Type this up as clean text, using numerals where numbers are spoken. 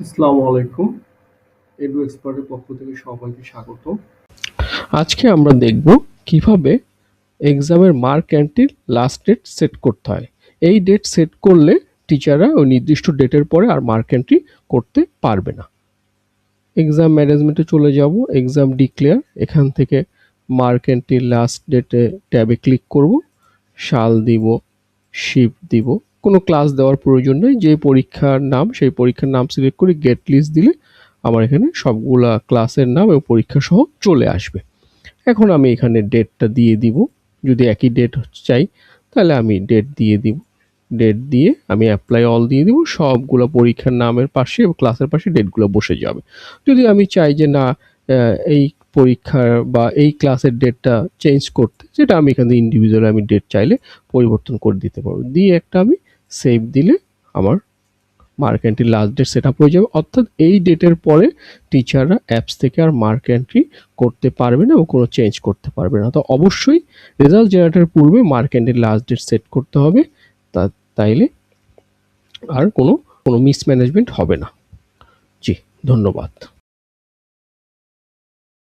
আসসালামু আলাইকুম। এডু এক্সপার্টের পক্ষ থেকে সবাইকে স্বাগত। আজকে আমরা দেখব কিভাবে এক্সামের মার্ক এন্ট্রির লাস্ট ডেট সেট করতে হয়। এই ডেট সেট করলে টিচাররা ওই নির্দিষ্ট ডেটের পরে আর মার্ক এন্ট্রি করতে পারবে না। এক্সাম ম্যানেজমেন্টে চলে যাব, এক্সাম ডিক্লেয়ার, এখান থেকে মার্ক এন্ট্রির লাস্ট ডেটে ট্যাবে ক্লিক করব, সাল দিব, শিফট দিব, কোনো ক্লাস দেওয়ার প্রয়োজন নেই, যে পরীক্ষার নাম সেই পরীক্ষার নাম সিলেক্ট করে গেট লিস্ট দিলে আমার এখানে সবগুলা ক্লাসের নাম এবং পরীক্ষা সহ চলে আসবে। এখন আমি এখানে ডেটটা দিয়ে দিব, যদি একই ডেট চাই তাহলে আমি ডেট দিয়ে দিব, ডেট দিয়ে আমি অ্যাপ্লাই অল দিয়ে দিব, সবগুলো পরীক্ষার নামের পাশে এবং ক্লাসের পাশে ডেটগুলো বসে যাবে। যদি আমি চাই যে না এই পরীক্ষার বা এই ক্লাসের ডেটটা চেঞ্জ করতে, যেটা আমি এখানে ইন্ডিভিজুয়াল আমি ডেট চাইলে পরিবর্তন করে দিতে পারবো, দিয়ে একটা আমি সেভ দিলে আমার mark entry last date set up হয়ে যাবে। অর্থাৎ এই ডেটের পরে টিচাররা অ্যাপস থেকে আর মার্ক এন্ট্রি করতে পারবে না এবং কোনো চেঞ্জ করতে পারবে না। তো অবশ্যই রেজাল্ট জেনারেটের পূর্বে mark entry last date set করতে হবে, তাইলে আর কোনো মিসম্যানেজমেন্ট হবে না। জি, ধন্যবাদ।